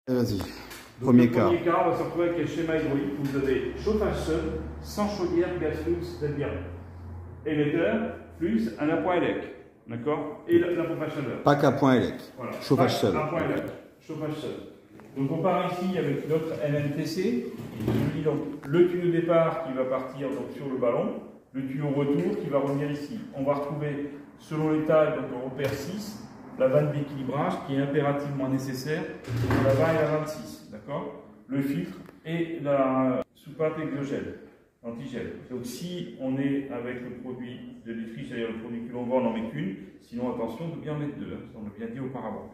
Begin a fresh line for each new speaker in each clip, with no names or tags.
Vas-y.
Premier cas, on va se retrouver avec un schéma hydraulique où vous avez chauffage seul, sans chaudière, gaz flux, c'est-à-dire émetteur, plus un appoint élec. D'accord? Et la pompe à chaleur.
Pas qu'à point élec.
Voilà.
Chauffage seul.
Un point élec. Chauffage seul. Donc on part ici avec notre MMTC. Donc, le tuyau départ qui va partir donc, sur le ballon, le tuyau retour qui va revenir ici. On va retrouver, selon les tailles, donc le repère 6, la vanne d'équilibrage qui est impérativement nécessaire pour la 20 et la 26. D'accord? Le filtre et la soupape exogène, antigel. Donc si on est avec le produit de literie, c'est-à-dire le produit que l'on vend, on n'en met qu'une. Sinon, attention de bien en mettre deux, hein, on l'a bien dit auparavant.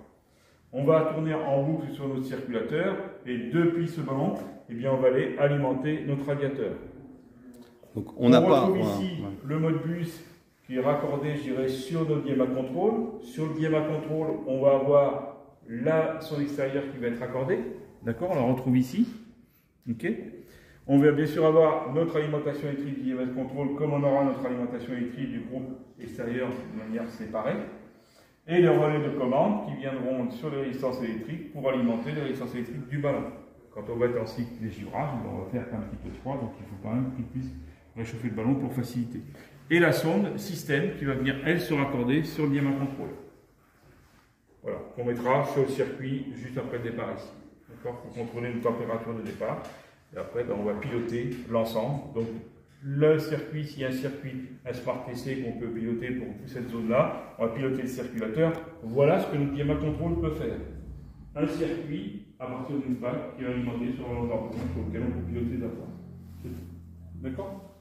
On va tourner en boucle sur notre circulateur et depuis ce ballon, eh bien, on va aller alimenter notre radiateur.
Donc on retrouve
ici le mode bus qui est raccordé, je dirais, sur notre DMA Control. Sur le DMA Control, on va avoir la sonde extérieure qui va être raccordée. D'accord, on la retrouve ici. Ok. On va bien sûr avoir notre alimentation électrique du DMA Control, comme on aura notre alimentation électrique du groupe extérieur de manière séparée. Et les relais de commande qui viendront sur les résistances électriques pour alimenter les résistances électriques du ballon. Quand on va être en cycle d'égivrage, on va faire un petit peu de froid, donc il faut quand même qu'il puisse réchauffer le ballon pour faciliter. Et la sonde système qui va venir, elle, se raccorder sur le DMA Control. Voilà, qu'on mettra sur le circuit juste après le départ ici. D'accord, pour contrôler une température de départ. Et après, ben, on va piloter l'ensemble. Donc, le circuit, s'il y a un circuit, un Smart TC qu'on peut piloter pour cette zone-là, on va piloter le circulateur. Voilà ce que notre DMA Control peut faire. Un circuit à partir d'une plaque qui est alimentée sur un ordre sur lequel on peut piloter la plaque. D'accord?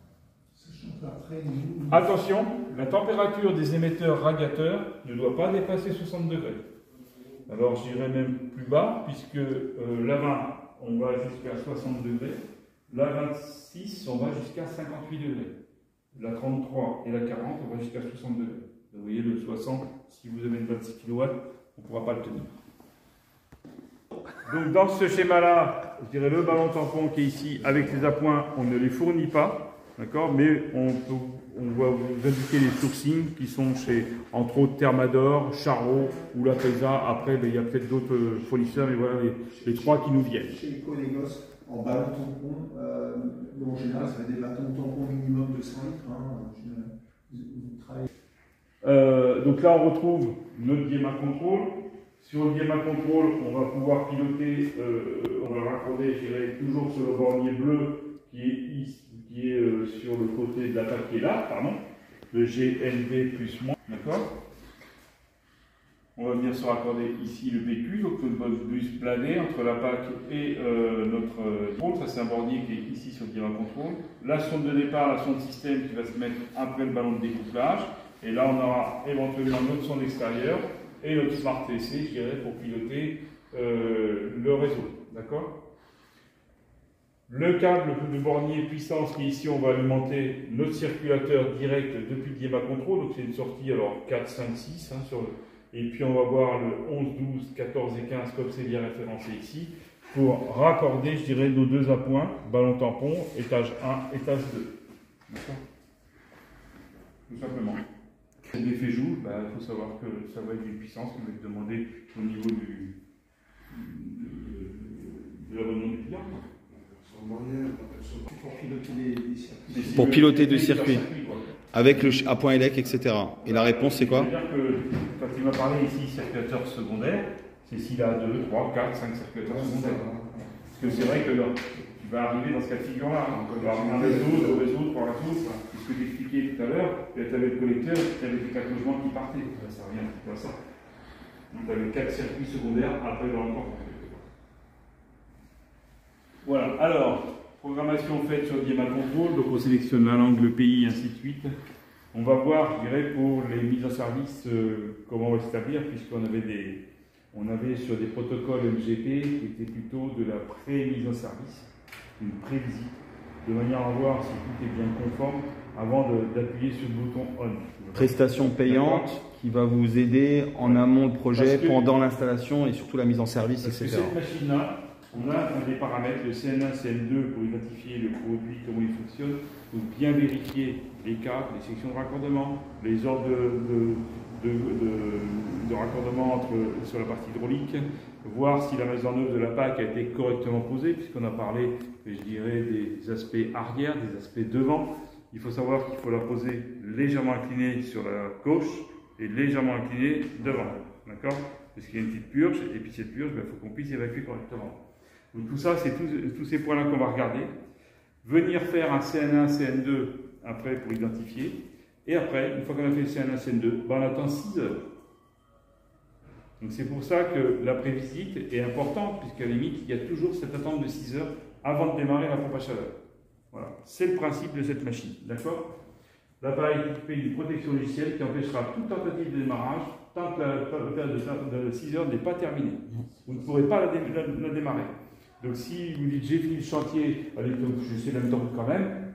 Attention, la température des émetteurs radiateurs ne doit pas dépasser 60 degrés. Alors je dirais même plus bas, puisque la 20, on va jusqu'à 60 degrés. La 26, on va jusqu'à 58 degrés. La 33 et la 40, on va jusqu'à 60 degrés. Vous voyez, le 60, si vous avez une 26 kW, on ne pourra pas le tenir. Donc dans ce schéma-là, je dirais le ballon tampon qui est ici, avec les appoints, on ne les fournit pas. D'accord, mais on va vous indiquer les sourcings qui sont chez, entre autres, Thermador, Charot ou La Pesa. Après, ben, il y a peut-être d'autres fournisseurs, mais voilà les trois qui nous viennent.
Chez Econégos, en ballon tampon, en général, ça fait des bâtons tampons minimum de 100 litres.
Donc là, on retrouve notre DMA Control. Sur le DMA Control, on va pouvoir piloter, on va raccorder, je dirais, toujours sur le bornier bleu qui est ici. Qui est sur le côté de la plaque qui est là, pardon, le GNV plus moins, d'accord. On va venir se raccorder ici le PQ, donc notre bus plané entre la plaque et notre pôle. Ça c'est un bornier qui est ici sur le DMA Control. La sonde de départ, la sonde système qui va se mettre après le ballon de découplage. Et là on aura éventuellement notre sonde extérieure et notre Smart TC, je dirais, pour piloter le réseau, d'accord. Le câble de bornier puissance qui est ici, on va alimenter notre circulateur direct depuis le DMA Control. Donc c'est une sortie alors 4, 5, 6. Hein, et puis on va voir le 11, 12, 14 et 15 comme c'est bien référencé ici pour raccorder, je dirais, nos deux appoints, ballon tampon, étage 1, étage 2. D'accord? Tout simplement. L'effet joule, il faut savoir que ça va être une puissance qui va être demandée au niveau de l'abonnement du client.
Pour piloter des circuits. Avec le appoint élec, etc. Et la réponse, c'est quoi?
C'est-à-dire que quand il m'a parlé ici circulateur secondaire, c'est s'il a 2, 3, 4, 5 circulateurs secondaires. Parce que c'est vrai que là, tu vas arriver dans ce cas de figure-là. On va avoir un réseau, deux réseaux, trois réseaux. Ce que j'expliquais tout à l'heure, tu avais le collecteur, tu avais les 4 logements qui partaient. Ça ne rien à ça. Donc tu avais 4 circuits secondaires après dans le temps. Voilà, alors, programmation faite sur le DMA Control, donc on sélectionne la langue, le pays, ainsi de suite. On va voir, je dirais, pour les mises en service, comment on va s'établir, puisqu'on avait sur des protocoles MGP qui étaient plutôt de la pré-mise en service, une pré-visite, de manière à voir si tout est bien conforme avant d'appuyer sur le bouton ON.
Prestation payante qui va vous aider en amont le projet, pendant l'installation et surtout la mise en service, etc.
Cette machine-là, on a des paramètres, le CN1, CN2 pour identifier le produit, comment il fonctionne, pour bien vérifier les câbles, les sections de raccordement, les ordres de raccordement sur la partie hydraulique, voir si la mise en œuvre de la PAC a été correctement posée, puisqu'on a parlé, je dirais, des aspects arrière, des aspects devant. Il faut savoir qu'il faut la poser légèrement inclinée sur la gauche et légèrement inclinée devant. D'accord? Parce qu'il y a une petite purge, et puis cette purge, il faut qu'on puisse évacuer correctement. Donc tout ça, c'est tous ces points-là qu'on va regarder. Venir faire un CN1, CN2 après pour identifier. Et après, une fois qu'on a fait le CN1, CN2, ben on attend 6 heures. Donc c'est pour ça que la prévisite est importante, puisqu'à la limite, il y a toujours cette attente de 6 heures avant de démarrer la pompe à chaleur. Voilà, c'est le principe de cette machine, d'accord? L'appareil est équipé d'une protection logicielle qui empêchera toute tentative de démarrage tant que la période de 6 heures n'est pas terminée. Vous ne pourrez pas la démarrer. Donc si vous dites j'ai fini le chantier, allez, donc j'essaie de la mettre en route quand même,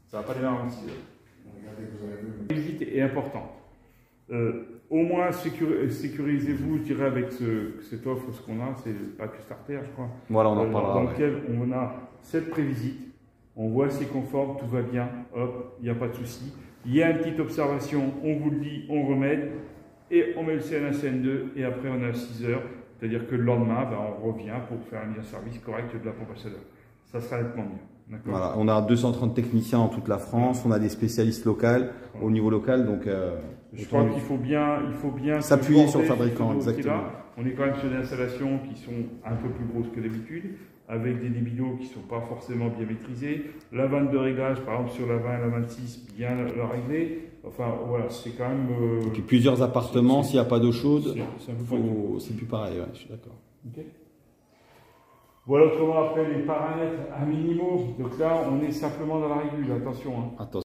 ça ne va pas démarrer en 6 heures. La visite est importante. Au moins sécurisez-vous, je dirais, avec cette offre, ce qu'on a, c'est le pack starter, je crois.
Voilà, on en parlera.
Dans lequel on a cette prévisite, on voit si c'est conforme, tout va bien, hop, il n'y a pas de souci. Il y a une petite observation, on vous le dit, on remet, et on met le CN1, CN2, et après on est à 6 heures, c'est-à-dire que le lendemain, ben, on revient pour faire un mise en service correct de la pompe à chaleur. Ça sera nettement mieux.
Voilà, on a 230 techniciens dans toute la France, on a des spécialistes locaux, au niveau local, donc
je crois qu'il faut bien
s'appuyer sur le fabricant, exactement.
On est quand même sur des installations qui sont un peu plus grosses que d'habitude, avec des débits d'eau qui ne sont pas forcément bien maîtrisés. La vanne de réglage, par exemple sur la 20 et la 26, bien la régler. Enfin voilà, c'est quand même...
Et puis plusieurs appartements, s'il n'y a pas d'eau chaude,
c'est
plus pareil, ouais, je suis d'accord.
Okay. Voilà, autrement après les paramètres à minimum. Donc là, on est simplement dans la régule, attention. Hein.
Attention.